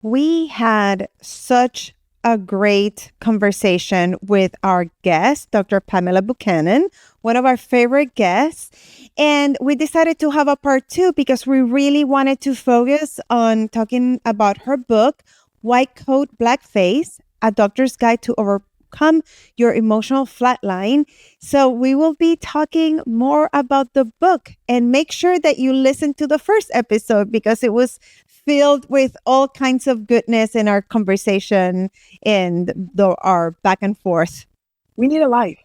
We had such a great conversation with our guest, Dr. Pamela Buchanan, one of our favorite guests. And we decided to have a part two because we really wanted to focus on talking about her book, White Coat, Black Face, A Doctor's Guide to Overcome Your Emotional Flatline. So we will be talking more about the book, and make sure that you listen to the first episode because it was filled with all kinds of goodness in our conversation and our back and forth. We need a life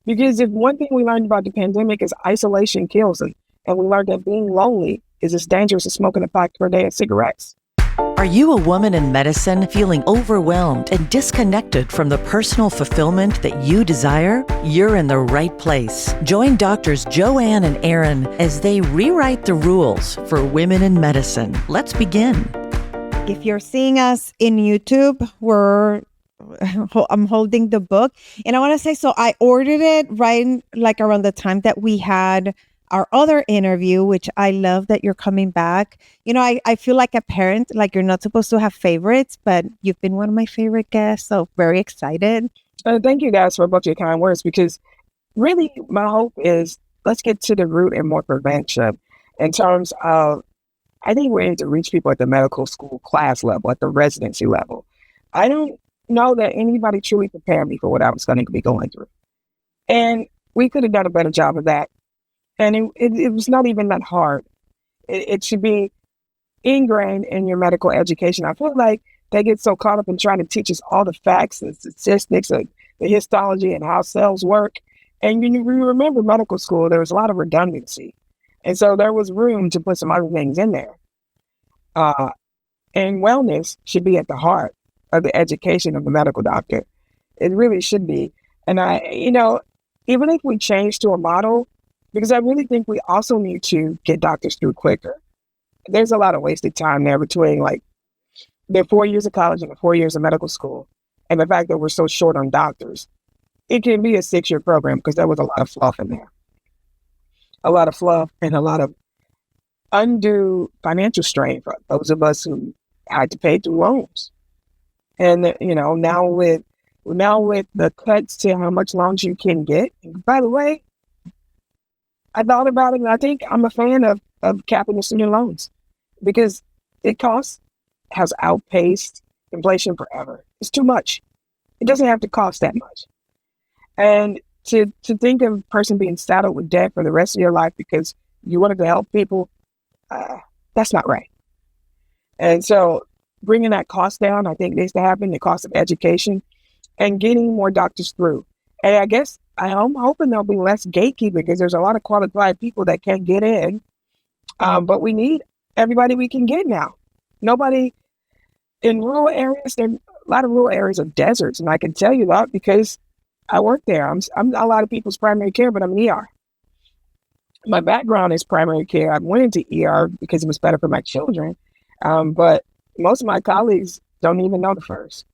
because if one thing we learned about the pandemic is isolation kills us, and we learned that being lonely is as dangerous as smoking a pack per day of cigarettes. Are you a woman in medicine feeling overwhelmed and disconnected from the personal fulfillment that you desire? You're in the right place. Join doctors Joanne and Aaron as they rewrite the rules for women in medicine. Let's begin. If you're seeing us in YouTube, I'm holding the book, and I want to say, so I ordered it right like around the time that we had our other interview, which I love that you're coming back. I feel like a parent, like you're not supposed to have favorites, but you've been one of my favorite guests. So very excited. Thank you guys for both your kind words, because really my hope is let's get to the root and more prevention in terms of, I think we need to reach people at the medical school class level, at the residency level. I don't know that anybody truly prepared me for what I was going to be going through. And we could have done a better job of that. And it was not even that hard. It should be ingrained in your medical education. I feel like they get so caught up in trying to teach us all the facts and statistics of the histology and how cells work. And you remember medical school, there was a lot of redundancy. And so there was room to put some other things in there. And wellness should be at the heart of the education of the medical doctor. It really should be. And even if we change to a model, because I really think we also need to get doctors through quicker. There's a lot of wasted time there between like the 4 years of college and the 4 years of medical school. And the fact that we're so short on doctors, it can be a 6-year program because there was a lot of fluff in there. A lot of fluff and a lot of undue financial strain for those of us who had to pay through loans. And, now with the cuts to how much loans you can get, and by the way, I thought about it, and I think I'm a fan of capping the student loans because has outpaced inflation forever. It's too much. It doesn't have to cost that much. And to think of a person being saddled with debt for the rest of your life because you wanted to help people, that's not right. And so bringing that cost down, I think needs to happen, the cost of education, and getting more doctors through. And I guess I'm hoping there'll be less gatekeeping because there's a lot of qualified people that can't get in. But we need everybody we can get now. Nobody in rural areas, there are a lot of rural areas of deserts. And I can tell you that because I work there. I'm a lot of people's primary care, but I'm ER. My background is primary care. I went into ER because it was better for my children. But most of my colleagues don't even know the first.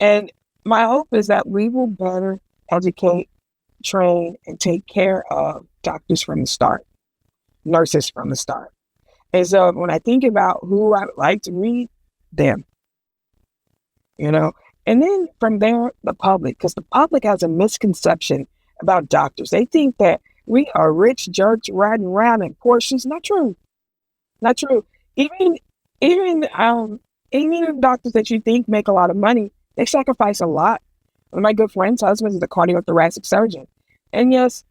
And my hope is that we will better educate, train, and take care of doctors from the start, nurses from the start. And so when I think about who I would like to read, them, and then from there, the public, because the public has a misconception about doctors. They think that we are rich jerks riding around in Porsches. Not true. Not true. Even doctors that you think make a lot of money, they sacrifice a lot. One of my good friend's husband is a cardiothoracic surgeon. And yes,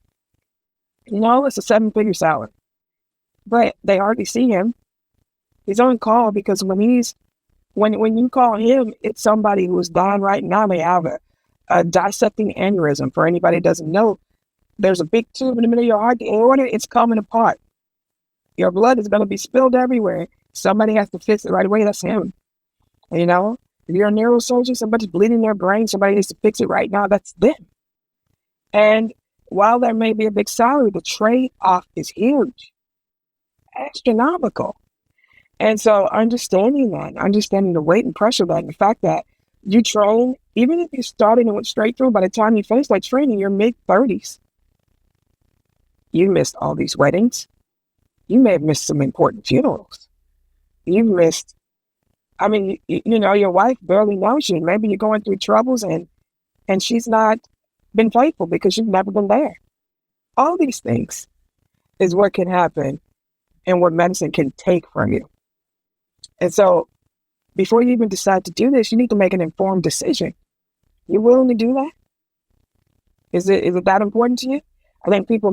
it's a 7-figure salary. But they hardly see him. He's on call because when you call him, it's somebody who is dying right now. They have a dissecting aneurysm. For anybody who doesn't know, there's a big tube in the middle of your heart, the aorta, it's coming apart. Your blood is going to be spilled everywhere. Somebody has to fix it right away. That's him. If you're a neurosurgeon, somebody's bleeding their brain, somebody needs to fix it right now, that's them. And while there may be a big salary, the trade-off is huge, astronomical. And so understanding the weight and pressure of that, and the fact that you train, even if you started and went straight through, by the time you finish that training, you're mid-30s. You missed all these weddings. You may have missed some important funerals. You've missed I mean, your wife barely knows you. Maybe you're going through troubles and she's not been faithful because you've never been there. All these things is what can happen and what medicine can take from you. And so before you even decide to do this, you need to make an informed decision. You willing to do that? Is it that important to you? I think people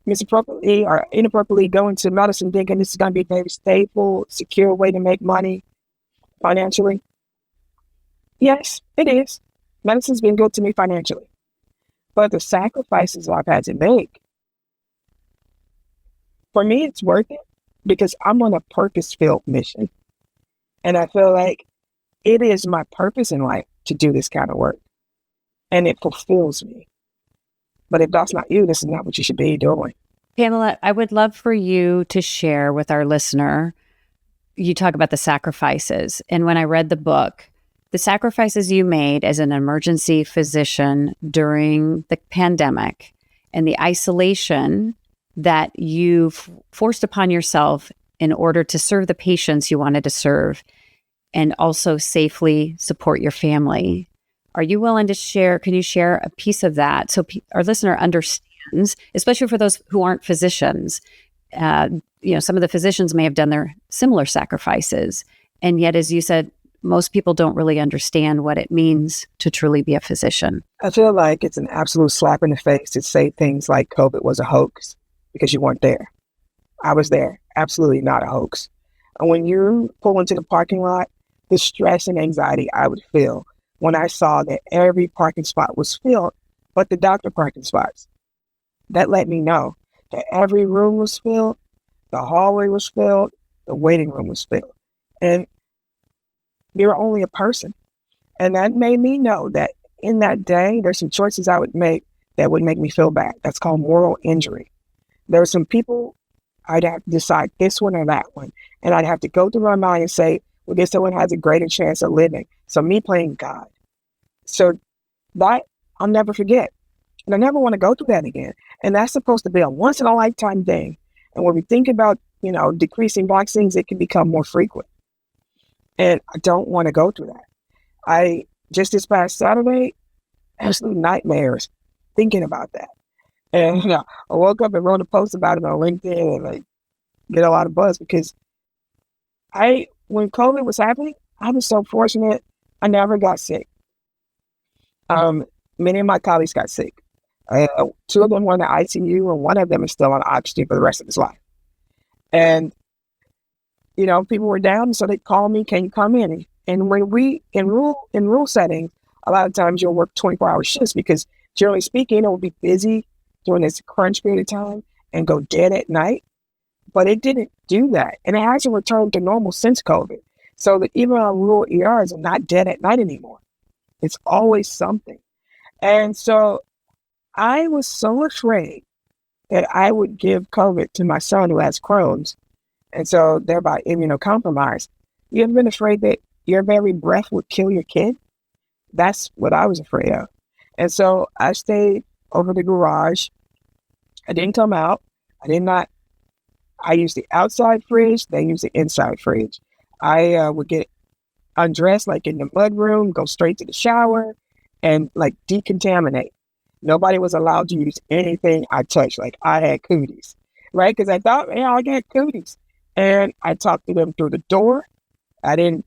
misappropriately or inappropriately go into medicine thinking this is going to be a very stable, secure way to make money financially. Yes, it is. Medicine's been good to me financially. But the sacrifices I've had to make, for me, it's worth it because I'm on a purpose-filled mission. And I feel like it is my purpose in life to do this kind of work. And it fulfills me. But if that's not you, this is not what you should be doing. Pamela, I would love for you to share with our listener. You talk about the sacrifices. And when I read the book, the sacrifices you made as an emergency physician during the pandemic and the isolation that you forced upon yourself in order to serve the patients you wanted to serve and also safely support your family. Are you willing to share? Can you share a piece of that so our listener understands, especially for those who aren't physicians? Some of the physicians may have done their similar sacrifices. And yet, as you said, most people don't really understand what it means to truly be a physician. I feel like it's an absolute slap in the face to say things like COVID was a hoax because you weren't there. I was there. Absolutely not a hoax. And when you pull into the parking lot, the stress and anxiety I would feel when I saw that every parking spot was filled, but the doctor parking spots. That let me know that every room was filled, the hallway was filled, the waiting room was filled. And you're only a person. And that made me know that in that day, there's some choices I would make that would make me feel bad. That's called moral injury. There are some people I'd have to decide this one or that one. And I'd have to go through my mind and say, well, this one has a greater chance of living. So me playing God. So that I'll never forget. And I never want to go through that again. And that's supposed to be a once in a lifetime thing. And when we think about, decreasing vaccines, it can become more frequent. And I don't want to go through that. I just this past Saturday, absolute nightmares thinking about that. And I woke up and wrote a post about it on LinkedIn and get a lot of buzz because when COVID was happening, I was so fortunate. I never got sick. Many of my colleagues got sick. Two of them were in the ICU and one of them is still on oxygen for the rest of his life. And, people were down, so they called me, can you come in? And when we, in rural settings, a lot of times you'll work 24-hour shifts because generally speaking, it will be busy during this crunch period of time and go dead at night. But it didn't do that. And it hasn't returned to normal since COVID. So that even our rural ERs are not dead at night anymore. It's always something. And so I was so afraid that I would give COVID to my son who has Crohn's, and so thereby immunocompromised. You ever been afraid that your very breath would kill your kid? That's what I was afraid of. And so I stayed over the garage. I didn't come out. I used the outside fridge. They used the inside fridge. I would get undressed in the mud room, go straight to the shower and decontaminate. Nobody was allowed to use anything I touched. I had cooties, right? Because I thought, I got cooties. And I talked to them through the door. I didn't,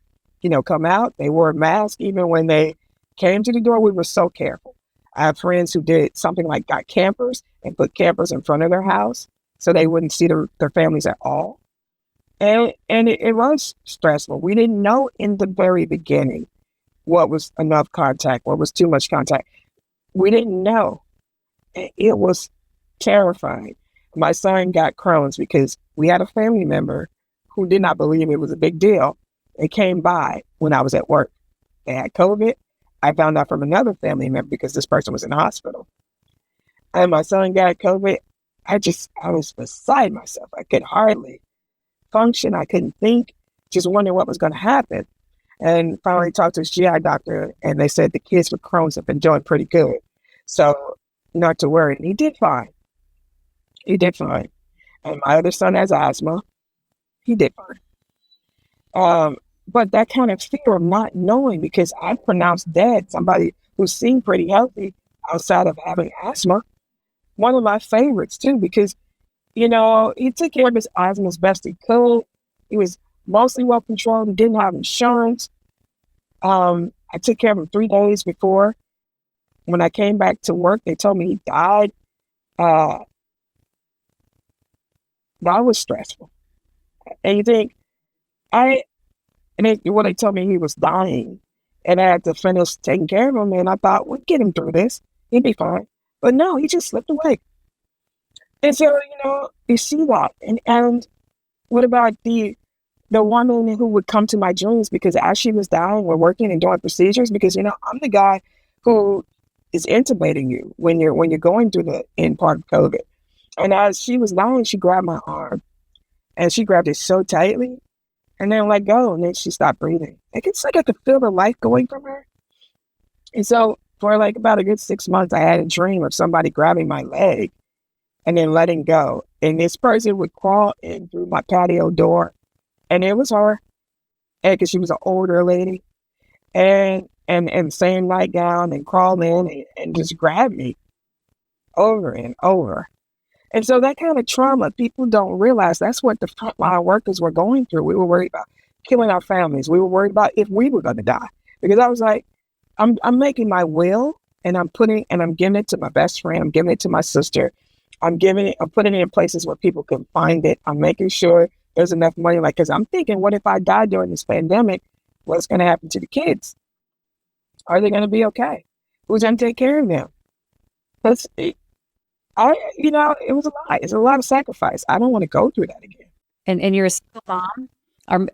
come out. They wore a mask. Even when they came to the door, we were so careful. I have friends who did something got campers and put campers in front of their house so they wouldn't see their families at all. And it was stressful. We didn't know in the very beginning what was enough contact, what was too much contact. We didn't know. It was terrifying. My son got Crohn's because we had a family member who did not believe it was a big deal. They came by when I was at work. They had COVID. I found out from another family member because this person was in the hospital. And my son got COVID. I was beside myself. I could hardly function. I couldn't think, just wondering what was going to happen. And finally talked to his GI doctor, and they said the kids with Crohn's have been doing pretty good. So not to worry. And he did fine. And my other son has asthma. He did fine. But that kind of fear of not knowing, because I pronounced dead somebody who seemed pretty healthy outside of having asthma. One of my favorites too, because, he took care of his asthma as best he could. He was mostly well controlled. He didn't have insurance. I took care of him 3 days before. When I came back to work, they told me he died. That was stressful. And you think, they told me he was dying, and I had to finish taking care of him, and I thought, we'd get him through this. He'd be fine. But no, he just slipped away. And so, you see that. And what about the woman who would come to my dreams because as she was dying, we're working and doing procedures, because, I'm the guy who is intubating you when you're going through the end part of COVID. And as she was dying, she grabbed my arm, and she grabbed it so tightly and then let go. And then she stopped breathing. It's like I could feel the life going from her. And so for like about a good 6 months, I had a dream of somebody grabbing my leg and then letting go. And this person would crawl in through my patio door. And it was her, because she was an older lady, and same nightgown, and crawl in and just grab me over and over. And so that kind of trauma, people don't realize that's what the frontline workers were going through. We were worried about killing our families. We were worried about if we were going to die, because I was like, I'm making my will, and I'm giving it to my best friend. I'm giving it to my sister. I'm putting it in places where people can find it. I'm making sure there's enough money. Because I'm thinking, what if I die during this pandemic? What's going to happen to the kids? Are they going to be okay? Who's going to take care of them? It was a lot. It's a lot of sacrifice. I don't want to go through that again. And you're a single mom.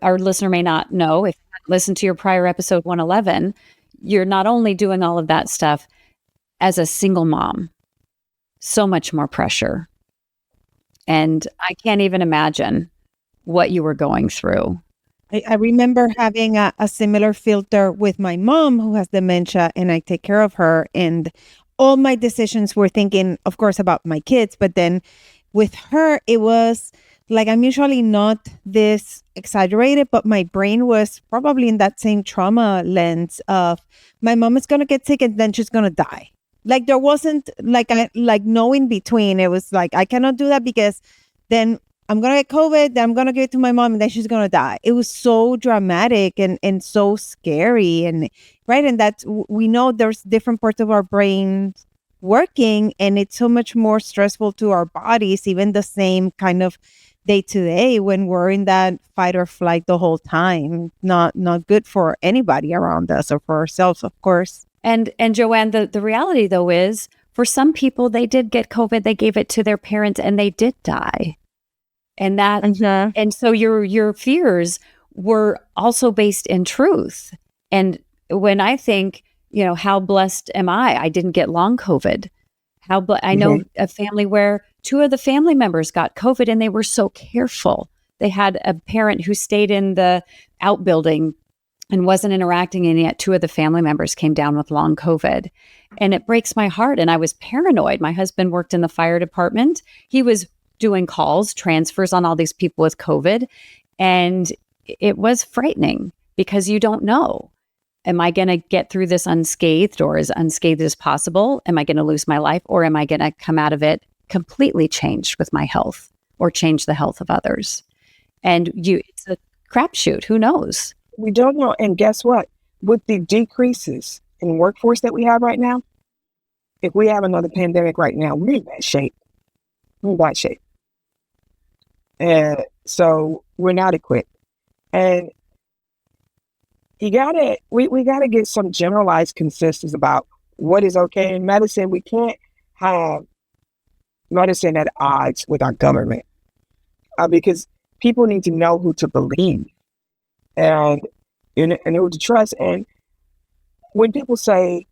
Our listener may not know, if you listen to your prior episode 111, you're not only doing all of that stuff as a single mom, so much more pressure. And I can't even imagine what you were going through. I remember having a similar filter with my mom, who has dementia, and I take care of her. And all my decisions were thinking, of course, about my kids. But then with her, it was like, I'm usually not this exaggerated, but my brain was probably in that same trauma lens of my mom is going to get sick and then she's going to die. Like there wasn't like no in between. It was like, I cannot do that because then I'm going to get COVID, then I'm going to give it to my mom, and then she's going to die. It was so dramatic and so scary. And right. And that's, we know there's different parts of our brains working, and it's so much more stressful to our bodies, even the same kind of day to day when we're in that fight or flight the whole time. Not good for anybody around us or for ourselves, of course. And Joanne, the reality though is, for some people, they did get COVID, they gave it to their parents, and they did die. And that, and so your fears were also based in truth. And when I think, how blessed am I? I didn't get long COVID. I know a family where 2 of the family members got COVID, and they were so careful. They had a parent who stayed in the outbuilding and wasn't interacting, and yet 2 of the family members came down with long COVID. And it breaks my heart. And I was paranoid. My husband worked in the fire department. He was doing calls, transfers on all these people with COVID. And it was frightening because you don't know. Am I going to get through this unscathed, or as unscathed as possible? Am I going to lose my life, or am I going to come out of it completely changed with my health, or change the health of others? And it's a crapshoot. Who knows? We don't know. And guess what? With the decreases in workforce that we have right now, if we have another pandemic right now, we're in bad shape. And so we're not equipped. And we gotta get some generalized consensus about what is okay in medicine. We can't have medicine at odds with our government, because people need to know who to believe and who to trust. And when people say,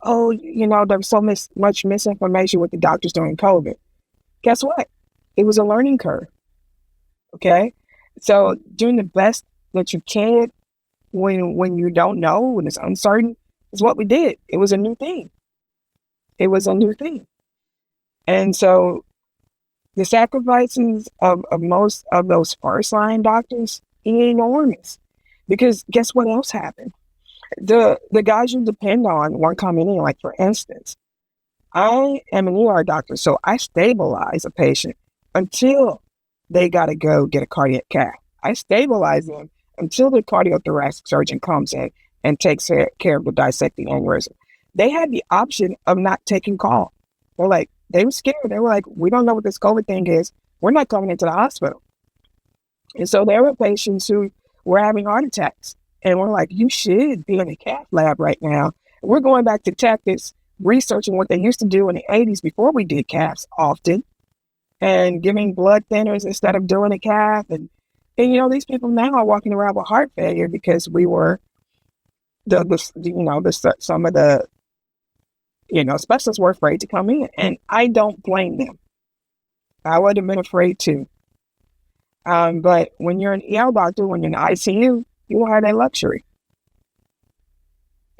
"Oh, there's so much misinformation with the doctors during COVID," guess what? It was a learning curve. Okay, so doing the best that you can when you don't know, when it's uncertain, is what we did. It was a new thing. And so the sacrifices of most of those first line doctors, enormous. Because guess what else happened? The guys you depend on weren't coming in. Like, for instance, I am an ER doctor, so I stabilize a patient until they got to go get a cardiac cath. I stabilize them until the cardiothoracic surgeon comes in and takes care of the dissecting aneurysm. They had the option of not taking call. They were scared. They were like, we don't know what this COVID thing is. We're not coming into the hospital. And so there were patients who were having heart attacks. And we're like, you should be in a cath lab right now. We're going back to tactics, researching what they used to do in the 80s before we did caths often, and giving blood thinners instead of doing a cath. And these people now are walking around with heart failure because we were some of the specialists were afraid to come in, and I don't blame them. I would have been afraid too. But when you're an ER doctor, when you're in the ICU, you don't have that luxury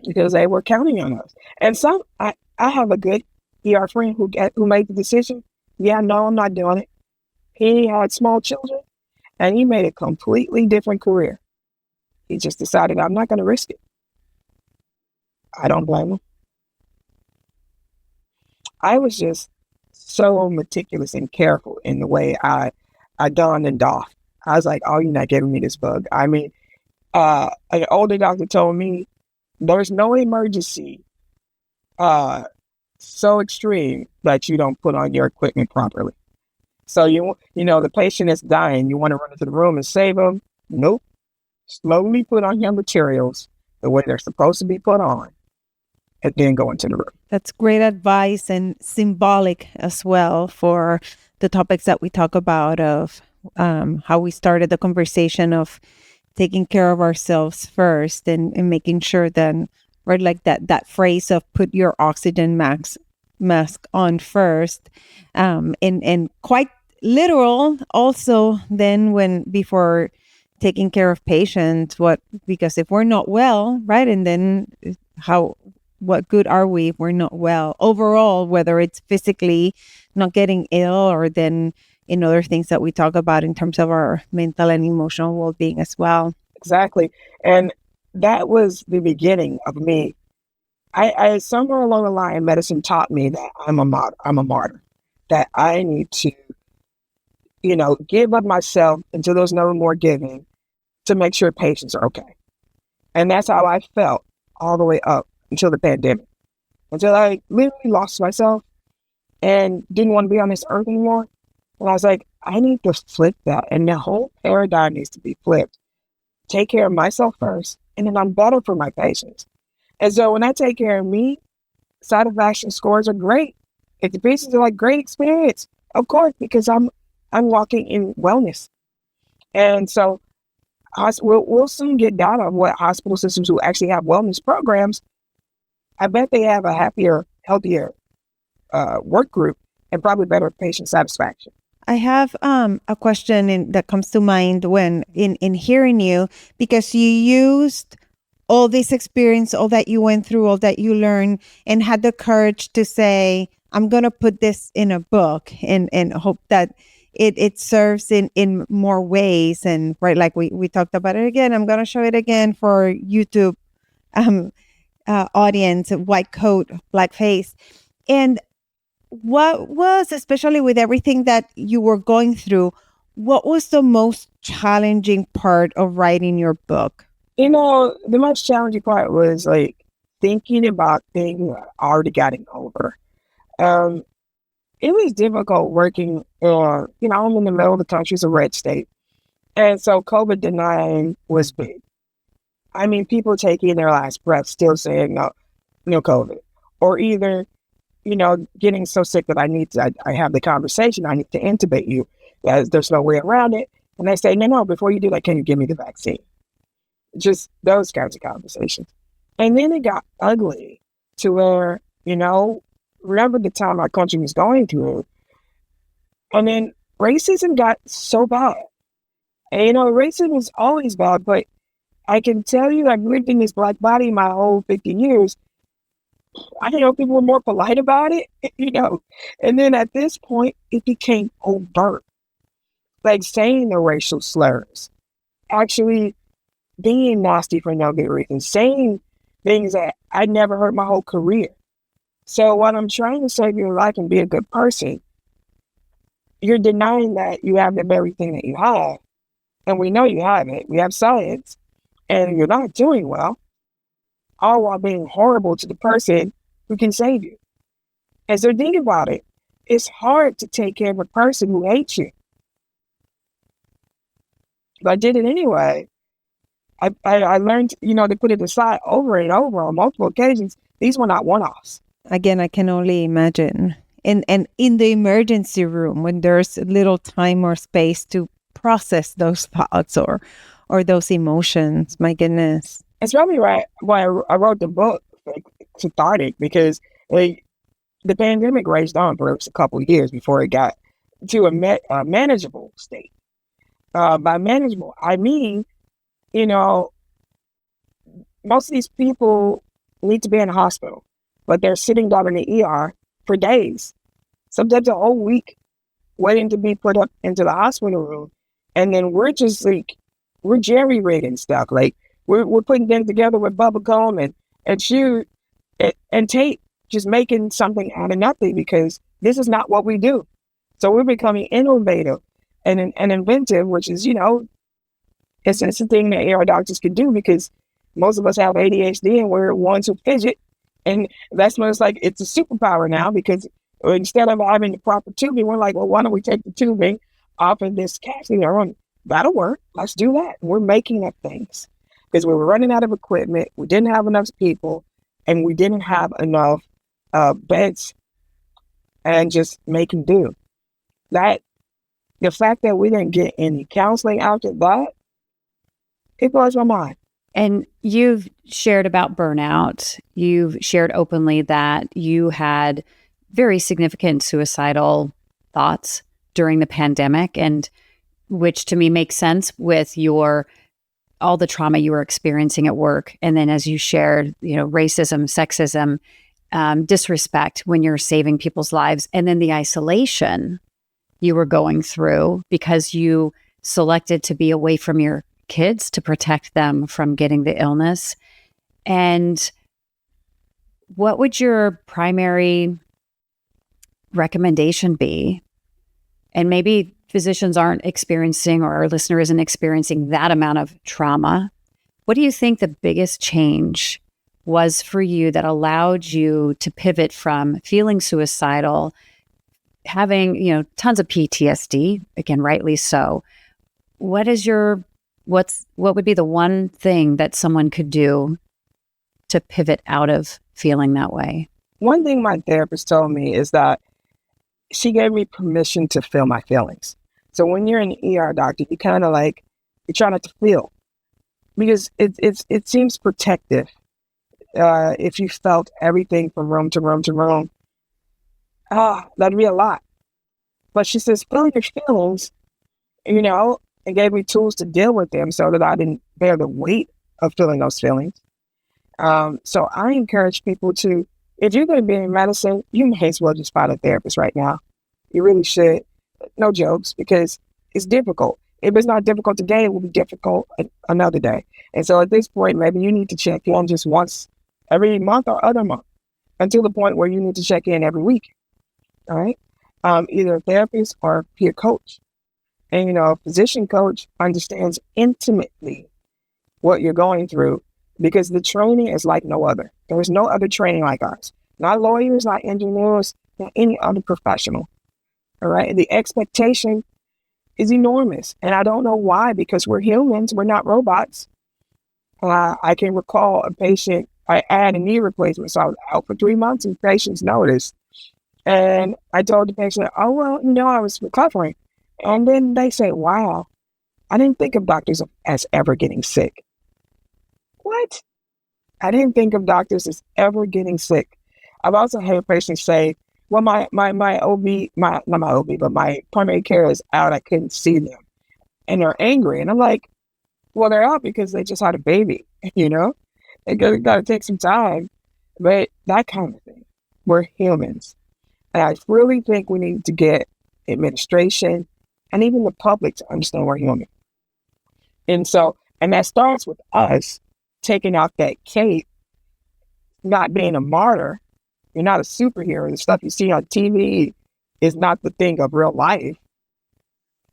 because they were counting on us. And I have a good ER friend who made the decision. Yeah, no, I'm not doing it. He had small children, and he made a completely different career. He just decided, I'm not going to risk it. I don't blame him. I was just so meticulous and careful in the way I donned and doffed. I was like, oh, you're not giving me this bug. I mean, an older doctor told me there's no emergency so extreme that you don't put on your equipment properly. So the patient is dying. You want to run into the room and save them? Nope. Slowly put on your materials the way they're supposed to be put on, and then go into the room. That's great advice and symbolic as well for the topics that we talk about of how we started the conversation of taking care of ourselves first and making sure that, right, like that phrase of put your oxygen mask on first, and quite literal also then before taking care of patients, because if we're not well, right, and then what good are we if we're not well overall, whether it's physically not getting ill or then in other things that we talk about in terms of our mental and emotional well-being as well. Exactly. And that was the beginning of me. I somewhere along the line, medicine taught me that I'm a martyr, that I need to, give up myself until there's no more giving to make sure patients are okay. And that's how I felt all the way up until the pandemic, until I literally lost myself and didn't want to be on this earth anymore. And I was like, I need to flip that. And the whole paradigm needs to be flipped. Take care of myself first, and then I'm better for my patients. And so when I take care of me, satisfaction scores are great. If the patients are like, great experience, of course, because I'm walking in wellness. And so we'll soon get data of what hospital systems who actually have wellness programs. I bet they have a happier, healthier work group and probably better patient satisfaction. I have a question that comes to mind when in hearing you, because you used all this experience, all that you went through, all that you learned, and had the courage to say, I'm going to put this in a book and hope that it serves in more ways. And right, like we talked about it again, I'm going to show it again for YouTube audience, white coat, black face. And what was, especially with everything that you were going through, what was the most challenging part of writing your book? The most challenging part was like thinking about things I already gotten over. It was difficult working I'm in the middle of the country, it's a red state. And so COVID denying was big. I mean, people taking their last breath still saying no COVID, or either getting so sick that I have the conversation, I need to intubate you. There's no way around it. And they say, no, before you do that, can you give me the vaccine? Just those kinds of conversations. And then it got ugly to where, remember the time our country was going through. And then racism got so bad. And, racism was always bad, but I can tell you, I've lived in this Black body my whole 50 years. I didn't know people were more polite about it, And then at this point, it became overt. Like saying the racial slurs, actually being nasty for no good reason, saying things that I never heard my whole career. So while I'm trying to save your life and be a good person, you're denying that you have the very thing that you have. And we know you have it. We have science. And you're not doing well, all while being horrible to the person who can save you. And so think about it. It's hard to take care of a person who hates you. But I did it anyway. I learned, to put it aside over and over on multiple occasions. These were not one-offs. Again, I can only imagine. And in the emergency room, when there's little time or space to process those thoughts or those emotions, my goodness. It's probably right why I wrote the book, cathartic, because the pandemic raged on for a couple of years before it got to a manageable state. By manageable, I mean, most of these people need to be in the hospital, but they're sitting down in the ER for days, sometimes a whole week, waiting to be put up into the hospital room. And then we're just we're jerry rigging stuff. Like we're putting them together with bubble gum and shoot and tape, just making something out of nothing, because this is not what we do. So we're becoming innovative and inventive, which is, it's a thing that ER doctors can do, because most of us have ADHD and we're ones who fidget. And that's when it's like, it's a superpower now, because instead of having the proper tubing, we're like, well, why don't we take the tubing off of this catheter? That'll work. Let's do that. We're making up things because we were running out of equipment. We didn't have enough people, and we didn't have enough beds, and just making do. That the fact that we didn't get any counseling after that, it blows my mind. And you've shared about burnout. You've shared openly that you had very significant suicidal thoughts during the pandemic, and which to me makes sense with all the trauma you were experiencing at work. And then as you shared, racism, sexism, disrespect when you're saving people's lives, and then the isolation you were going through because you selected to be away from your kids to protect them from getting the illness. And what would your primary recommendation be? And maybe physicians aren't experiencing, or our listener isn't experiencing that amount of trauma. What do you think the biggest change was for you that allowed you to pivot from feeling suicidal, having, tons of PTSD, again, rightly so? What would be the one thing that someone could do to pivot out of feeling that way? One thing my therapist told me is that she gave me permission to feel my feelings. So when you're an ER doctor, you kind of you try not to feel, because it seems protective. If you felt everything from room to room to room, that'd be a lot. But she says, feel your feelings, and gave me tools to deal with them so that I didn't bear the weight of feeling those feelings. So I encourage people to, if you're going to be in medicine, you may as well just find a therapist right now. You really should. No jokes, because it's difficult. If it's not difficult today, it will be difficult another day. And so at this point, maybe you need to check in just once every month or other month, until the point where you need to check in every week. All right. Either a therapist or a peer coach. And, a physician coach understands intimately what you're going through, because the training is like no other. There's no other training like ours. Not lawyers, not engineers, not any other professional. All right. The expectation is enormous. And I don't know why, because we're humans. We're not robots. I can recall a patient, I had a knee replacement. So I was out for 3 months, and patients noticed. And I told the patient, oh, well, I was recovering. And then they say, wow, I didn't think of doctors as ever getting sick. What? I didn't think of doctors as ever getting sick. I've also had patients say, well, my OB, not my OB, but my primary care is out. I couldn't see them. And they're angry. And I'm like, well, they're out because they just had a baby, They got to take some time. But that kind of thing. We're humans. And I really think we need to get administration and even the public to understand we're human. And so And that starts with us taking off that cape, not being a martyr. You're not a superhero. The stuff you see on TV is not the thing of real life.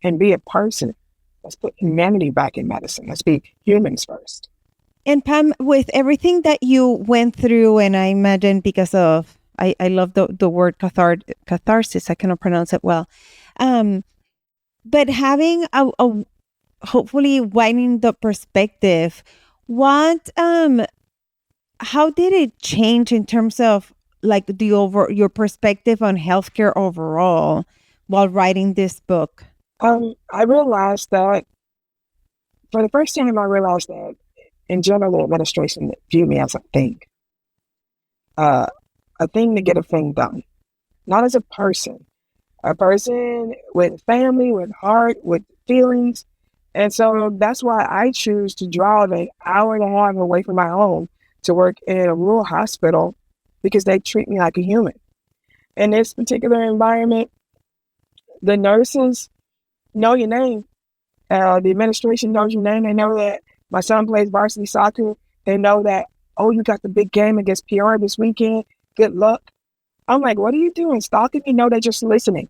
And be a person. Let's put humanity back in medicine. Let's be humans first. And Pam, with everything that you went through, and I imagine because of, I love the word catharsis, I cannot pronounce it well. But having a hopefully widening the perspective, what, how did it change in terms of like your perspective on healthcare overall while writing this book? I realized that for the first time, I realized that in general, the administration viewed me as a thing to get a thing done, not as a person with family, with heart, with feelings. And so that's why I choose to drive an hour and a half away from my home to work in a rural hospital, because they treat me like a human. In this particular environment, the nurses know your name. The administration knows your name. They know that my son plays varsity soccer. They know that, oh, you got the big game against PR this weekend. Good luck. I'm like, what are you doing? Stalking me? No, they're just listening.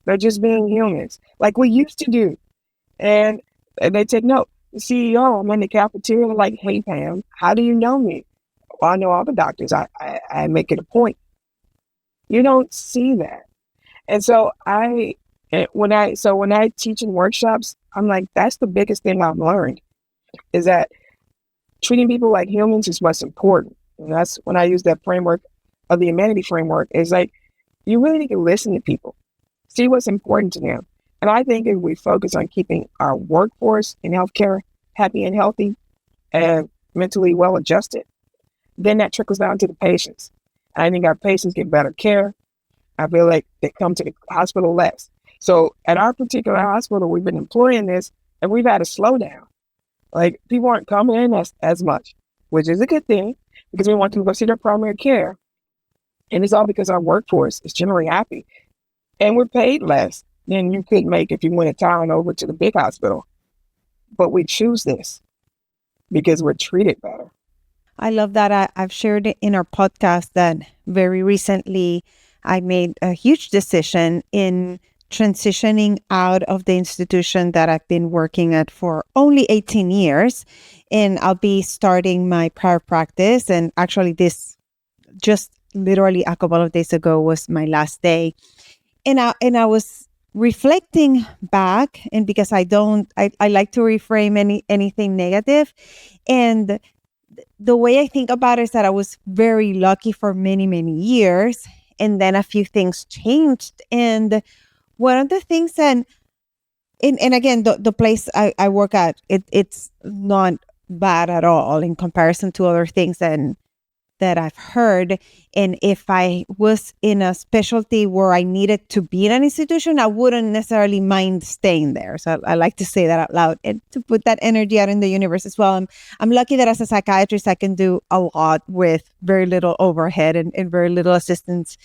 They're just being humans, like we used to do. And they take note. The CEO, I'm in the cafeteria, like, hey, Pam, how do you know me? Well, I know all the doctors. I make it a point. You don't see that. And so when I teach in workshops, I'm like, that's the biggest thing I've learned, is that treating people like humans is what's important. And that's when I use that framework of the humanity framework. Is like, you really need to listen to people, see what's important to them. And I think if we focus on keeping our workforce in healthcare happy and healthy and mentally well adjusted, then that trickles down to the patients. I think our patients get better care. I feel like they come to the hospital less. So at our particular hospital, we've been employing this, and we've had a slowdown. Like, people aren't coming in as much, which is a good thing, because we want them to go see their primary care. And it's all because our workforce is generally happy. And we're paid less than you could make if you went a town over to the big hospital. But we choose this because we're treated better. I love that. I've shared it in our podcast that very recently I made a huge decision in transitioning out of the institution that I've been working at for only 18 years. And I'll be starting my private practice. And actually, this just literally a couple of days ago was my last day. And I was reflecting back, and because I like to reframe anything negative. And the way I think about it is that I was very lucky for many, many years. And then a few things changed. And one of the things, and again, the place I work at, it's not bad at all in comparison to other things that I've heard. And if I was in a specialty where I needed to be in an institution, I wouldn't necessarily mind staying there. So I like to say that out loud and to put that energy out in the universe as well. I'm lucky that as a psychiatrist, I can do a lot with very little overhead and very little assistance.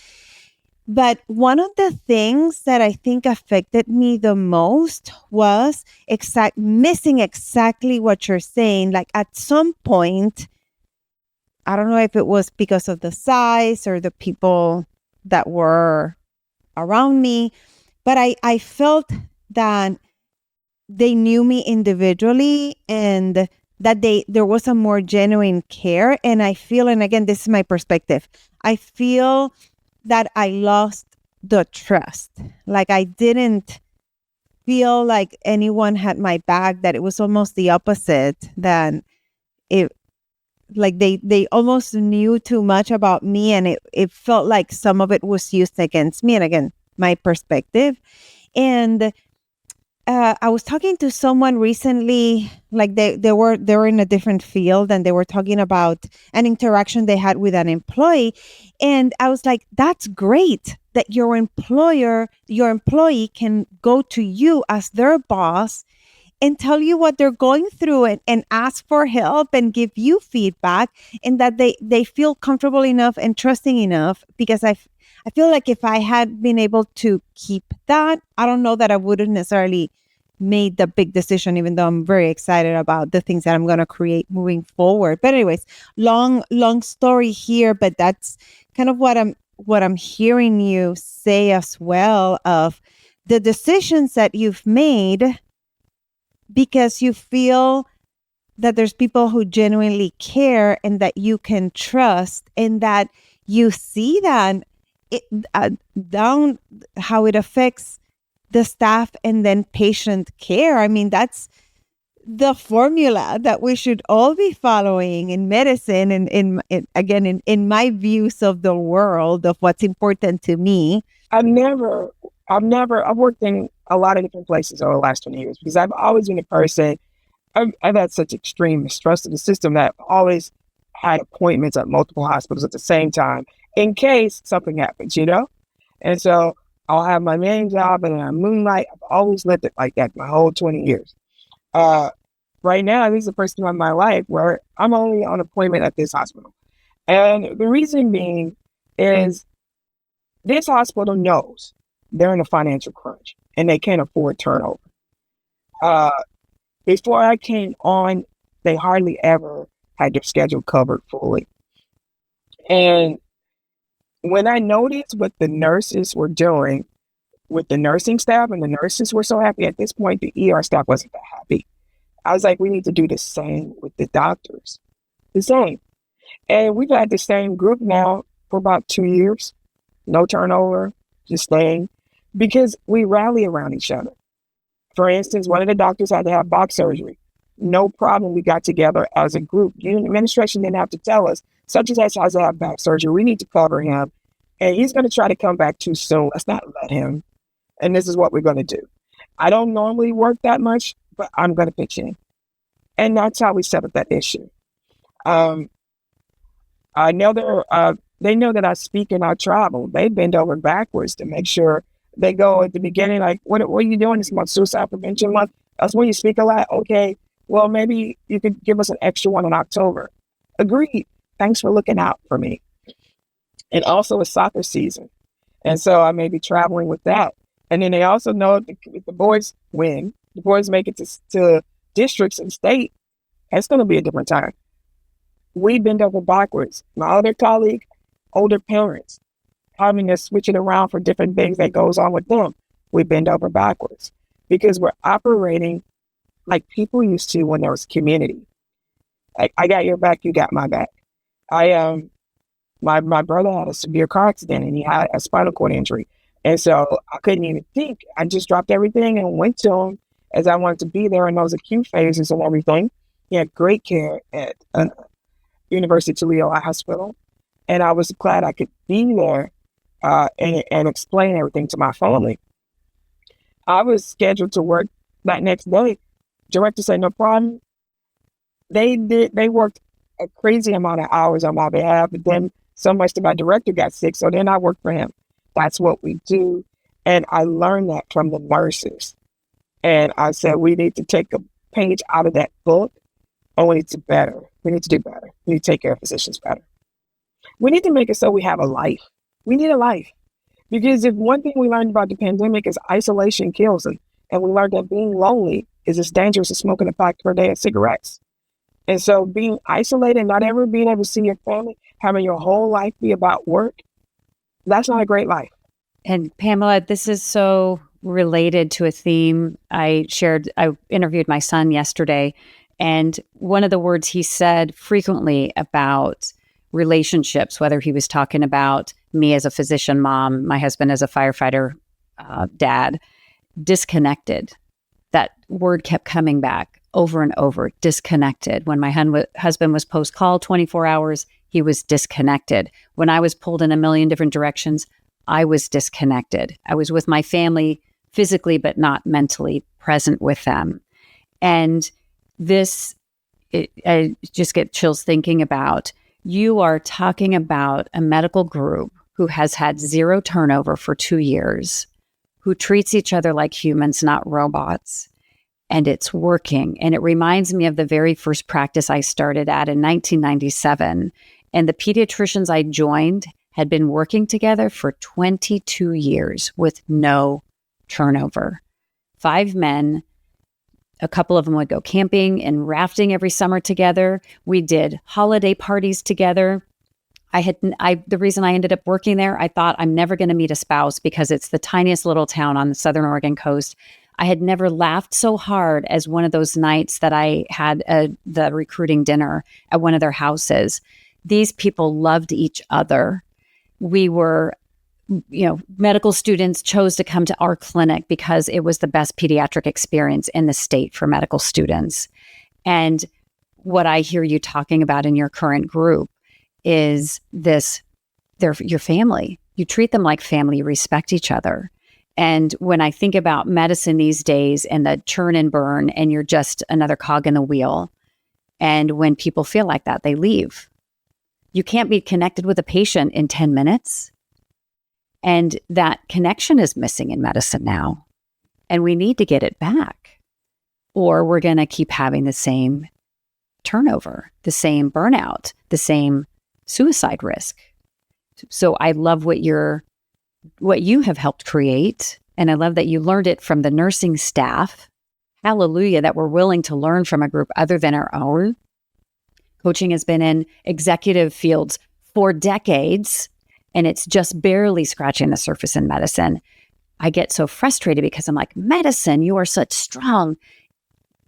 But one of the things that I think affected me the most was missing exactly what you're saying. Like, at some point, I don't know if it was because of the size or the people that were around me, but I felt that they knew me individually and that there was a more genuine care. And I feel, and again, this is my perspective, I feel that I lost the trust. Like, I didn't feel like anyone had my back, that it was almost the opposite, that it, like they almost knew too much about me, and it felt like some of it was used against me. And again, my perspective. And I was talking to someone recently, like they were in a different field, and they were talking about an interaction they had with an employee. And I was like, that's great that your employee can go to you as their boss and tell you what they're going through, and ask for help and give you feedback, and that they feel comfortable enough and trusting enough. Because I feel like if I had been able to keep that, I don't know that I wouldn't necessarily made the big decision, even though I'm very excited about the things that I'm going to create moving forward. But anyways, long story here, but that's kind of what I'm hearing you say as well, of the decisions that you've made because you feel that there's people who genuinely care and that you can trust, and that you see that down how it affects the staff and then patient care. I mean, that's the formula that we should all be following in medicine, and in my views of the world, of what's important to me. I've worked in a lot of different places over the last 20 years because I've always been a person, I've had such extreme mistrust of the system that I've always had appointments at multiple hospitals at the same time in case something happens, And so I'll have my main job and then I moonlight. I've always lived it like that my whole 20 years. Right now, this is the first time in my life where I'm only on appointment at this hospital. And the reason being is this hospital knows they're in a financial crunch and they can't afford turnover. Before I came on, they hardly ever had their schedule covered fully. And when I noticed what the nurses were doing with the nursing staff, and the nurses were so happy at this point, the ER staff wasn't that happy. I was like, we need to do the same with the doctors. The same. And we've had the same group now for about 2 years. No turnover, just staying, because we rally around each other. For instance, one of the doctors had to have back surgery. No problem. We got together as a group. The administration didn't have to tell us, such as has to have back surgery. We need to cover him. And he's going to try to come back too soon. Let's not let him. And this is what we're going to do. I don't normally work that much, but I'm going to pitch in. And that's how we settled that issue. I know they know that I speak and I travel. They bend over backwards to make sure. They go at the beginning, like, what are you doing this month? Suicide Prevention Month. That's when you speak a lot. Okay, well, maybe you could give us an extra one in October. Agreed. Thanks for looking out for me. And also it's soccer season. And so I may be traveling with that. And then they also know if the boys win, the boys make it to districts and state, it's going to be a different time. We bend over backwards. My other colleague, older parents, having to switch it around for different things that goes on with them. We bend over backwards because we're operating like people used to when there was community. Like, I got your back, you got my back. My brother had a severe car accident and he had a spinal cord injury. And so I couldn't even think. I just dropped everything and went to him as I wanted to be there in those acute phases and everything. He had great care at University of Toledo Hospital. And I was glad I could be there and explain everything to my family. I was scheduled to work that next day. Director said, no problem. They worked a crazy amount of hours on my behalf, but then so much that my director got sick, so then I worked for him. That's what we do. And I learned that from the nurses. And I said, we need to take a page out of that book, and we need to do better. We need to do better. We need to take care of physicians better. We need to make it so we have a life. We need a life. Because if one thing we learned about the pandemic is isolation kills, and we learned that being lonely is as dangerous as smoking a pack per day of cigarettes. And so being isolated, not ever being able to see your family, having your whole life be about work, that's not a great life. And Pamela, this is so related to a theme I shared. I interviewed my son yesterday, and one of the words he said frequently about relationships, whether he was talking about me as a physician mom, my husband as a firefighter dad, disconnected. That word kept coming back over and over, disconnected. When my husband was post-call 24 hours, he was disconnected. When I was pulled in a million different directions, I was disconnected. I was with my family physically, but not mentally present with them. And this, I just get chills thinking about, you are talking about a medical group who has had zero turnover for 2 years, who treats each other like humans, not robots. And it's working. And it reminds me of the very first practice I started at in 1997. And the pediatricians I joined had been working together for 22 years with no turnover. 5 men, A couple of them would go camping and rafting every summer together. We did holiday parties together. The reason I ended up working there, I thought I'm never going to meet a spouse because it's the tiniest little town on the Southern Oregon coast. I had never laughed so hard as one of those nights that I had the recruiting dinner at one of their houses. These people loved each other. We were, medical students chose to come to our clinic because it was the best pediatric experience in the state for medical students. And what I hear you talking about in your current group is they're your family. You treat them like family, you respect each other. And when I think about medicine these days and the churn and burn, and you're just another cog in the wheel, and when people feel like that, they leave. You can't be connected with a patient in 10 minutes. And that connection is missing in medicine now. And we need to get it back, or we're going to keep having the same turnover, the same burnout, the same suicide risk. So I love what you have helped create. And I love that you learned it from the nursing staff. Hallelujah, that we're willing to learn from a group other than our own. Coaching has been in executive fields for decades, and it's just barely scratching the surface in medicine. I get so frustrated because I'm like, medicine, you are such strong,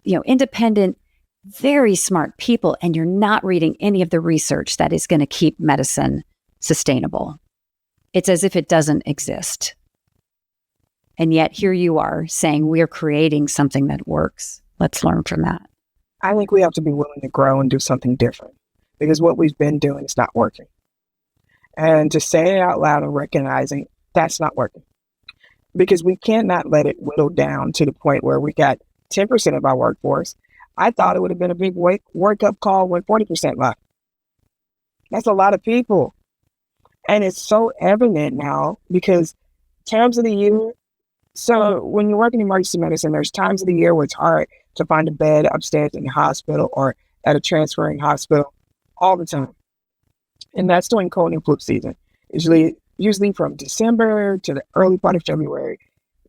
independent, very smart people, and you're not reading any of the research that is going to keep medicine sustainable. It's as if it doesn't exist. And yet here you are saying we're creating something that works. Let's learn from that. I think we have to be willing to grow and do something different, because what we've been doing is not working. And to say it out loud and recognizing that's not working, because we cannot let it whittle down to the point where we got 10% of our workforce. I thought it would have been a big wake-up call when 40% left. That's a lot of people. And it's so evident now because times of the year, so when you work in emergency medicine, there's times of the year where it's hard to find a bed upstairs in the hospital or at a transferring hospital all the time. And that's during cold and flu season. Usually from December to the early part of February,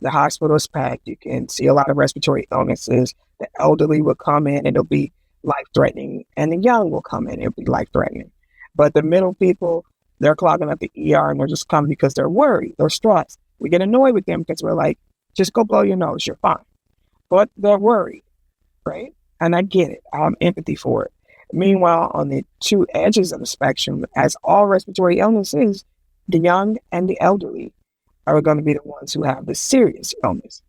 the hospital is packed. You can see a lot of respiratory illnesses. The elderly will come in and it'll be life-threatening, and the young will come in and it'll be life-threatening. But the middle people, they're clogging up the ER and they're just coming because they're worried, they're stressed. We get annoyed with them because we're like, just go blow your nose, you're fine. But they're worried, right? And I get it. I have empathy for it. Meanwhile, on the two edges of the spectrum, as all respiratory illnesses, the young and the elderly are going to be the ones who have the serious illness.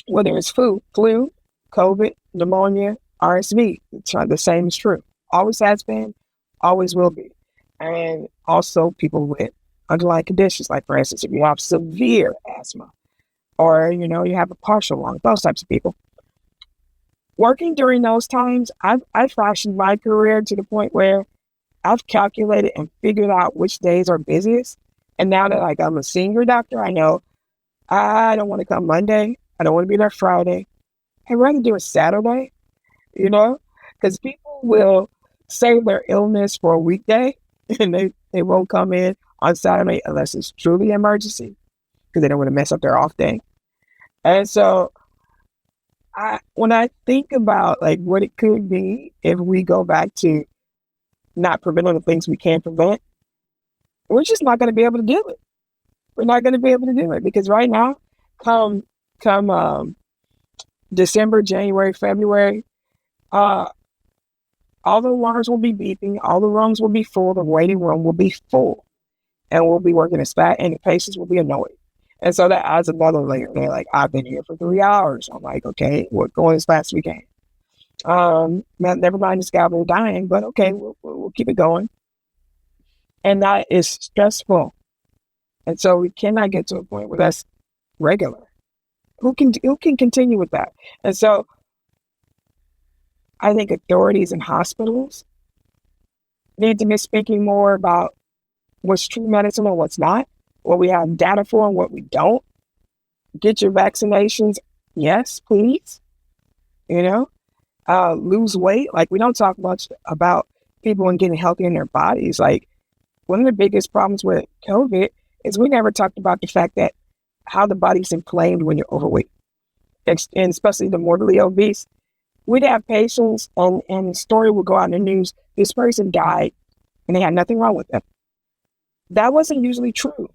Whether it's flu, COVID, pneumonia, RSV, the same is true. Always has been, always will be. And also people with underlying conditions, like for instance, if you have severe asthma or, you have a partial lung, those types of people. Working during those times, I've fashioned my career to the point where I've calculated and figured out which days are busiest. And now that I'm a senior doctor, I know I don't want to come Monday. I don't want to be there Friday. I'd rather do it Saturday, because people will save their illness for a weekday and they won't come in on Saturday unless it's truly an emergency, because they don't want to mess up their off day. And so when I think about what it could be if we go back to not preventing the things we can't prevent, we're just not going to be able to do it. We're not going to be able to do it because right now, come December, January, February, all the alarms will be beeping, all the rooms will be full, the waiting room will be full, and we'll be working as fast, and the patients will be annoyed. And so that adds another layer. They're like, I've been here for 3 hours. I'm like, okay, we're going as fast as we can. Never mind the scalpel dying, but okay, we'll keep it going. And that is stressful. And so we cannot get to a point where that's regular. Who can continue with that? And so I think authorities and hospitals need to be speaking more about what's true medicine and what's not, what we have data for and what we don't. Get your vaccinations. Yes, please. Lose weight. We don't talk much about people and getting healthy in their bodies. One of the biggest problems with COVID is we never talked about the fact that how the body's inflamed when you're overweight. and especially the morbidly obese, we'd have patients and the story would go out in the news, this person died and they had nothing wrong with them. That wasn't usually true.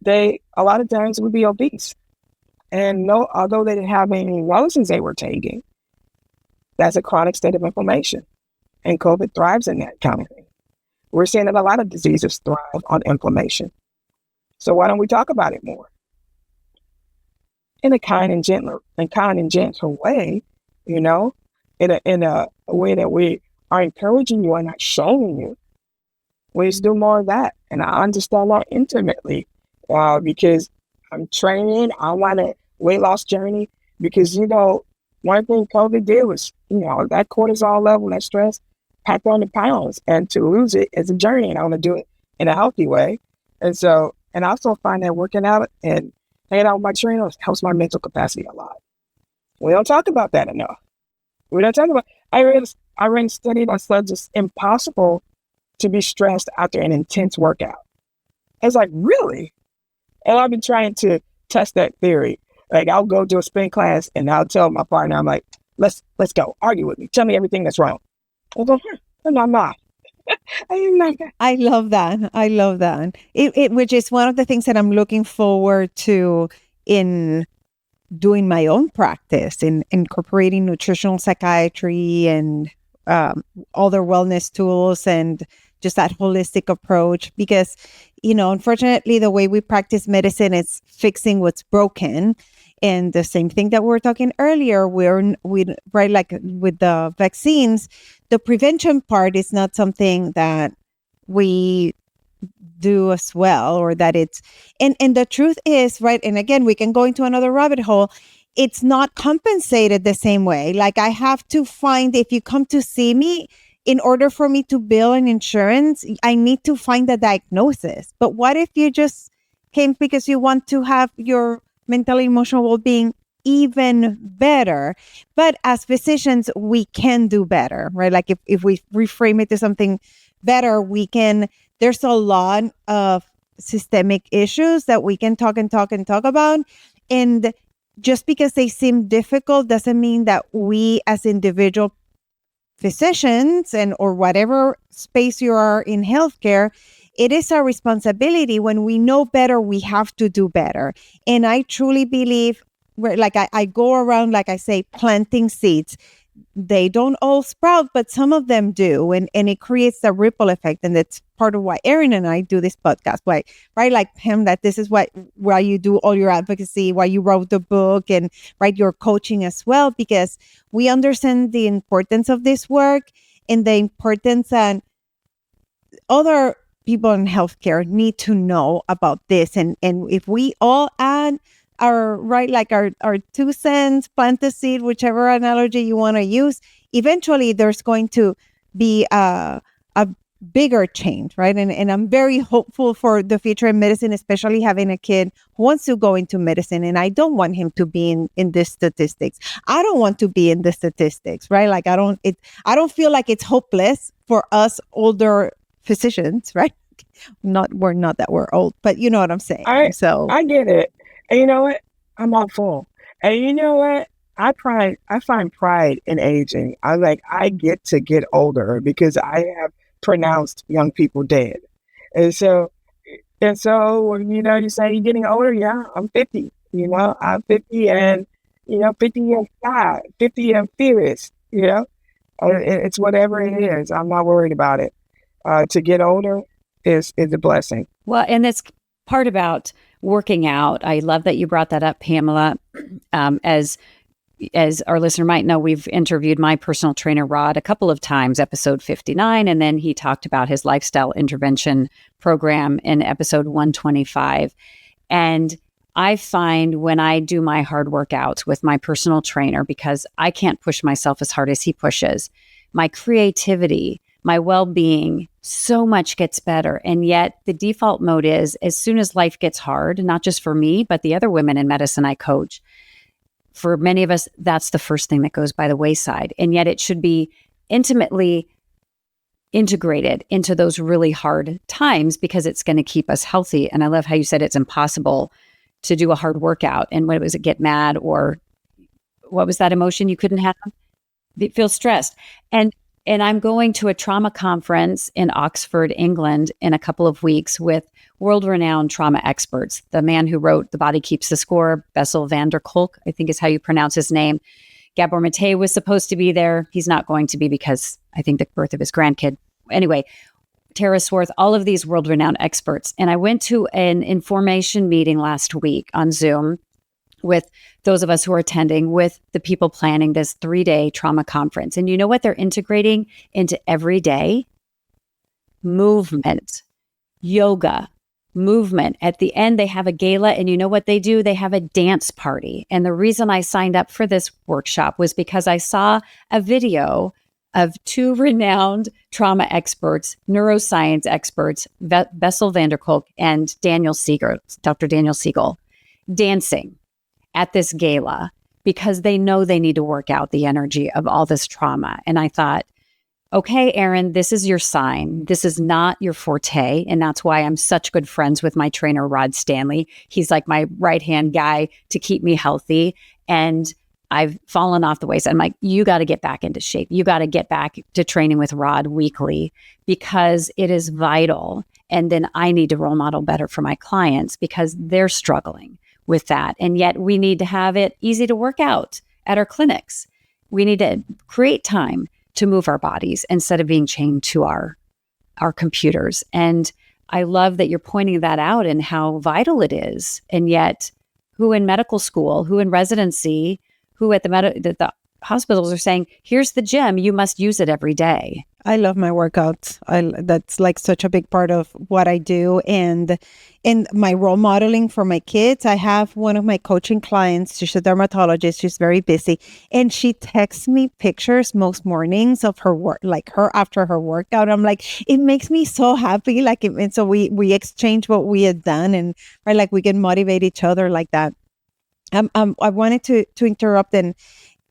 They, a lot of times, would be obese. And no, although they didn't have any medicines they were taking, that's a chronic state of inflammation. And COVID thrives in that kind of thing. We're seeing that a lot of diseases thrive on inflammation. So why don't we talk about it more? In a kind and gentle way, you know, in a way that we are encouraging you and not showing you. We just do more of that. And I understand more intimately because I'm training. I want a weight loss journey because, you know, one thing COVID did was, you know, that cortisol level, that stress, packed on the pounds. And to lose it is a journey. And I want to do it in a healthy way. And so, and I also find that working out and hanging out with my trainers helps my mental capacity a lot. We don't talk about that enough. We don't talk about, I read a study that says it's impossible to be stressed after an intense workout. It's like, really? And I've been trying to test that theory. Like, I'll go to a spin class and I'll tell my partner, I'm like, let's go, argue with me. Tell me everything that's wrong. I'll go, no, I'm not. I am not. I love that. I love that. Which is one of the things that I'm looking forward to in doing my own practice, in incorporating nutritional psychiatry and other wellness tools and just that holistic approach. Because, you know, unfortunately, the way we practice medicine is fixing what's broken. And the same thing that we were talking earlier, right, like with the vaccines, the prevention part is not something that we do as well, or that it's, and the truth is, right, and again, we can go into another rabbit hole, it's not compensated the same way. Like, I have to find, if you come to see me, in order for me to bill an insurance, I need to find a diagnosis. But what if you just came because you want to have your mental and emotional well-being even better? But as physicians, we can do better, right? Like, if we reframe it to something better, we can, there's a lot of systemic issues that we can talk about. And just because they seem difficult doesn't mean that we as individual physicians or whatever space you are in healthcare, it is our responsibility. When we know better, we have to do better. And I truly believe, like I go around, like I say, planting seeds. They don't all sprout, but some of them do. And it creates a ripple effect. And that's part of why Erin and I do this podcast. Why, right? Like, Pam, that this is why you do all your advocacy, why you wrote the book, and right, your coaching as well, because we understand the importance of this work and the importance, and other people in healthcare need to know about this. And if we all add our 2 cents, plant the seed, whichever analogy you want to use, eventually there's going to be a bigger change, right? And I'm very hopeful for the future in medicine, especially having a kid who wants to go into medicine. And I don't want him to be in the statistics. I don't want to be in the statistics, right? Like, I don't feel like it's hopeless for us older physicians, right? We're not that we're old, but you know what I'm saying. I get it. And you know what? I'm all full. And you know what? I find pride in aging. I get to get older because I have pronounced young people dead. And so, you know, you say you're getting older. Yeah, I'm 50. You know, I'm 50 and, you know, 50 and 5, 50 and furious, you know. It's whatever it is. I'm not worried about it. To get older is a blessing. Well, and that's part about working out. I love that you brought that up, Pamela. As our listener might know, we've interviewed my personal trainer, Rod, a couple of times, episode 59, and then he talked about his lifestyle intervention program in episode 125. And I find when I do my hard workouts with my personal trainer, because I can't push myself as hard as he pushes, my creativity, my well-being, so much gets better. And yet the default mode is, as soon as life gets hard, not just for me, but the other women in medicine I coach, for many of us, that's the first thing that goes by the wayside. And yet it should be intimately integrated into those really hard times, because it's going to keep us healthy. And I love how you said it's impossible to do a hard workout and what was it, get mad or what was that emotion you couldn't have? Feel stressed. And I'm going to a trauma conference in Oxford, England in a couple of weeks with world-renowned trauma experts. The man who wrote The Body Keeps the Score, Bessel van der Kolk, I think is how you pronounce his name. Gabor Mate was supposed to be there. He's not going to be because I think the birth of his grandkid. Anyway, Tara Swarth, all of these world-renowned experts. And I went to an information meeting last week on Zoom with those of us who are attending, with the people planning this 3-day trauma conference. And you know what they're integrating into every day? Movement, yoga, movement. At the end, they have a gala, and you know what they do? They have a dance party. And the reason I signed up for this workshop was because I saw a video of 2 renowned trauma experts, neuroscience experts, Bessel van der Kolk and Dr. Daniel Siegel, dancing at this gala because they know they need to work out the energy of all this trauma. And I thought, okay, Erin, this is your sign. This is not your forte. And that's why I'm such good friends with my trainer, Rod Stanley. He's like my right-hand guy to keep me healthy. And I've fallen off the wayside. I'm like, you got to get back into shape. You got to get back to training with Rod weekly because it is vital. And then I need to role model better for my clients because they're struggling with that. And yet we need to have it easy to work out at our clinics. We need to create time to move our bodies instead of being chained to our computers. And I love that you're pointing that out and how vital it is. And yet who in medical school, who in residency, who at the hospitals are saying, here's the gym, you must use it every day. I love my workouts. That's like such a big part of what I do. And in my role modeling for my kids, I have one of my coaching clients. She's a dermatologist. She's very busy. And she texts me pictures most mornings of her work, like her after her workout. I'm like, it makes me so happy. And so we exchange what we had done and like we can motivate each other like that. I wanted to interrupt and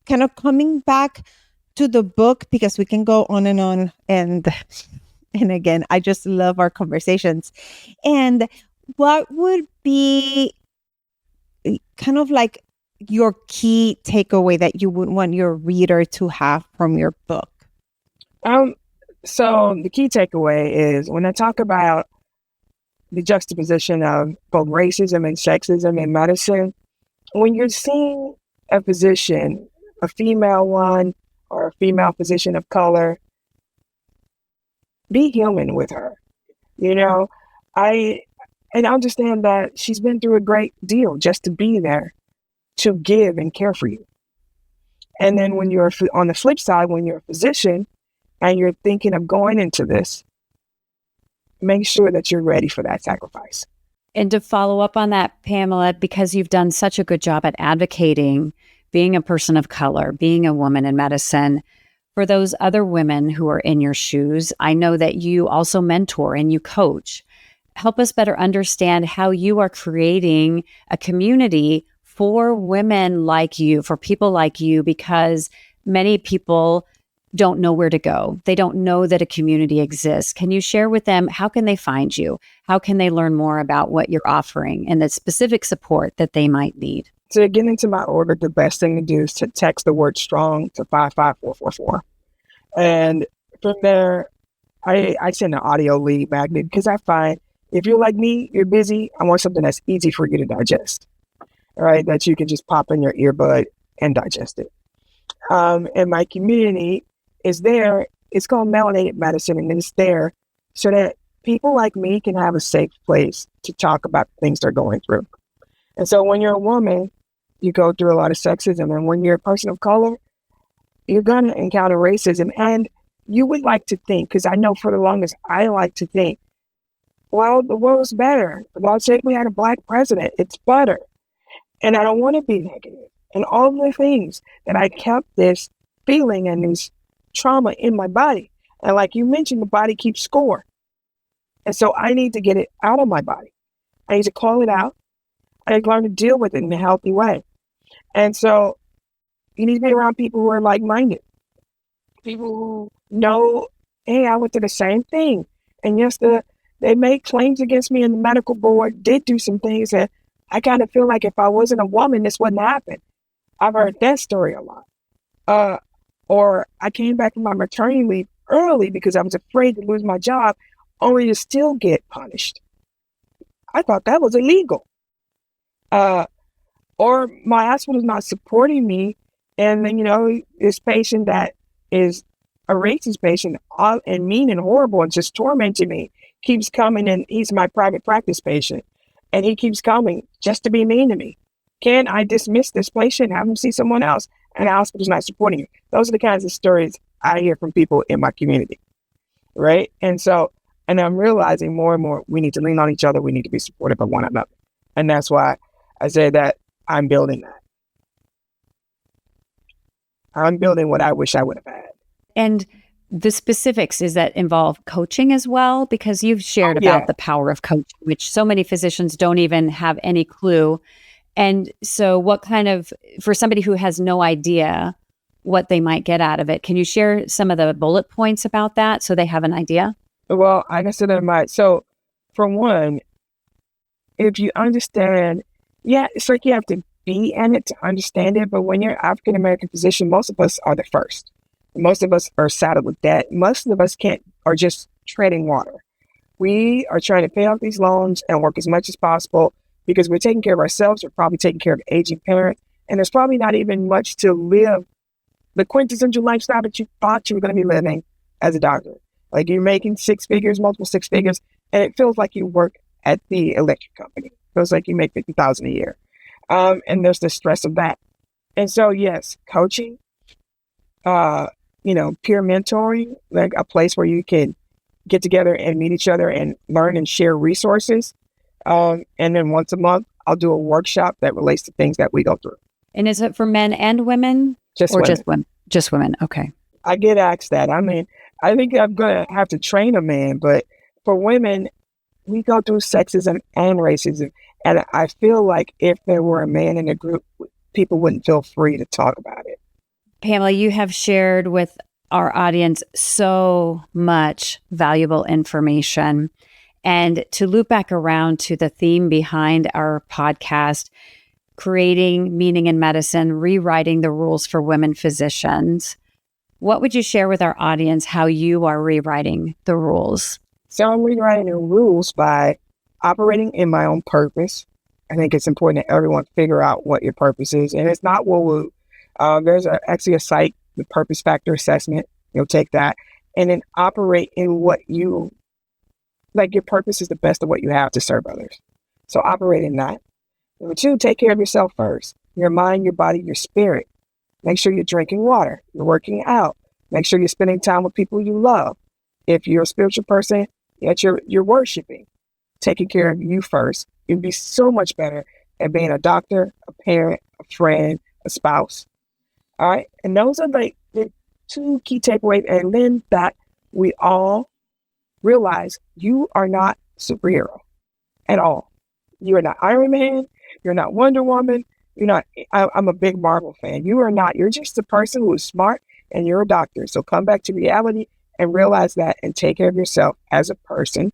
kind of coming back to the book because we can go on. And again, I just love our conversations. And what would be kind of like your key takeaway that you would want your reader to have from your book? So the key takeaway is when I talk about the juxtaposition of both racism and sexism in medicine, when you're seeing a physician, a female one, or a female physician of color, be human with her. I understand that she's been through a great deal just to be there, to give and care for you. And then when you're on the flip side, when you're a physician and you're thinking of going into this, make sure that you're ready for that sacrifice. And to follow up on that, Pamela, because you've done such a good job at advocating being a person of color, being a woman in medicine, for those other women who are in your shoes, I know that you also mentor and you coach. Help us better understand how you are creating a community for women like you, for people like you, because many people don't know where to go. They don't know that a community exists. Can you share with them, how can they find you? How can they learn more about what you're offering and the specific support that they might need? To get into my order, the best thing to do is to text the word strong to 55444. And from there, I send an audio lead magnet because I find if you're like me, you're busy, I want something that's easy for you to digest, right? That you can just pop in your earbud and digest it. And my community is there. It's called Melanated Medicine, and it's there so that people like me can have a safe place to talk about things they're going through. And so when you're a woman, you go through a lot of sexism. And when you're a person of color, you're going to encounter racism. And you would like to think, because I know for the longest, I like to think, well, the world's better. Well, say we had a Black president, it's better. And I don't want to be negative. And all the things that I kept this feeling and this trauma in my body. And like you mentioned, the body keeps score. And so I need to get it out of my body. I need to call it out. I need to learn to deal with it in a healthy way. And so you need to be around people who are like-minded. People who know, hey, I went through the same thing. And yes, they made claims against me, and the medical board did do some things that I kind of feel like if I wasn't a woman, this wouldn't happen. I've heard that story a lot. Or I came back from my maternity leave early because I was afraid to lose my job, only to still get punished. I thought that was illegal. Or my hospital is not supporting me, and then this patient that is a racist patient and mean and horrible and just tormenting me keeps coming, and he's my private practice patient, and he keeps coming just to be mean to me. Can I dismiss this patient, have him see someone else, and the hospital's not supporting you? Those are the kinds of stories I hear from people in my community, right? And I'm realizing more and more we need to lean on each other. We need to be supportive of one another. And that's why I say that I'm building that. I'm building what I wish I would have had. And the specifics, is that involve coaching as well? Because you've shared about the power of coaching, which so many physicians don't even have any clue. And so what kind of, for somebody who has no idea what they might get out of it, can you share some of the bullet points about that so they have an idea? Well, I guess it might. So for one, if you understand, it's like you have to be in it to understand it. But when you're an African-American physician, most of us are the first. Most of us are saddled with debt. Most of us are just treading water. We are trying to pay off these loans and work as much as possible because we're taking care of ourselves. We're probably taking care of aging parents. And there's probably not even much to live the quintessential lifestyle that you thought you were going to be living as a doctor. Like you're making six figures, multiple six figures, and it feels like you work at the electric company. It feels like you make $50,000 a year. And there's the stress of that. And so, yes, coaching, peer mentoring, like a place where you can get together and meet each other and learn and share resources. And then once a month, I'll do a workshop that relates to things that we go through. And is it for men and women? Just women. Just women. Okay. I get asked that. I mean, I think I'm going to have to train a man, but for women, we go through sexism and racism. And I feel like if there were a man in the group, people wouldn't feel free to talk about it. Pamela, you have shared with our audience so much valuable information. And to loop back around to the theme behind our podcast, creating meaning in medicine, rewriting the rules for women physicians, what would you share with our audience how you are rewriting the rules? So I'm rewriting the rules by operating in my own purpose. I think it's important that everyone figure out what your purpose is. And it's not woo-woo. There's actually a site, the Purpose Factor Assessment. You'll take that and then operate in what you, like your purpose is the best of what you have to serve others. So operate in that. Number two, take care of yourself first. Your mind, your body, your spirit. Make sure you're drinking water. You're working out. Make sure you're spending time with people you love. If you're a spiritual person, yet you're worshiping, taking care of you first. You'd be so much better at being a doctor, a parent, a friend, a spouse. All right. And those are like the two key takeaways. And then that we all realize you are not superhero at all. You are not Iron Man. You're not Wonder Woman. You're not, I'm a big Marvel fan. You are not, you're just a person who is smart and you're a doctor. So come back to reality and realize that and take care of yourself as a person.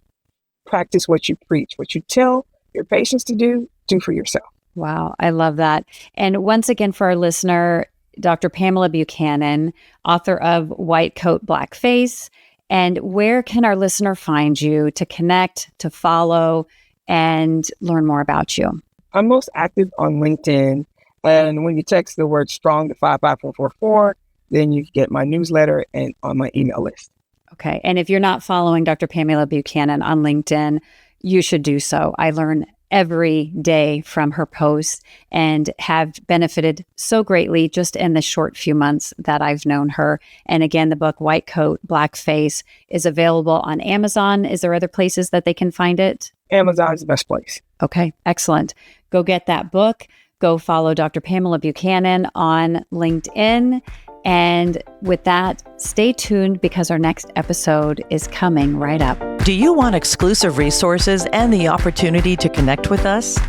Practice what you preach, what you tell your patients to do for yourself. Wow. I love that. And once again, for our listener, Dr. Pamela Buchanan, author of White Coat, Black Face. And where can our listener find you to connect, to follow, and learn more about you? I'm most active on LinkedIn. And when you text the word strong to 55444, then you get my newsletter and on my email list. Okay. And if you're not following Dr. Pamela Buchanan on LinkedIn, you should do so. I learn every day from her posts and have benefited so greatly just in the short few months that I've known her. And again, the book White Coat, Black Face is available on Amazon. Is there other places that they can find it? Amazon is the best place. Okay, excellent. Go get that book. Go follow Dr. Pamela Buchanan on LinkedIn. And with that, stay tuned because our next episode is coming right up. Do you want exclusive resources and the opportunity to connect with us?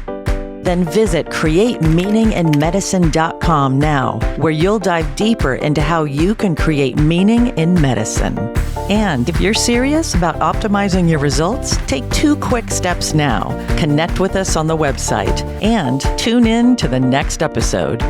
Then visit createmeaninginmedicine.com now, where you'll dive deeper into how you can create meaning in medicine. And if you're serious about optimizing your results, take 2 quick steps now. Connect with us on the website and tune in to the next episode.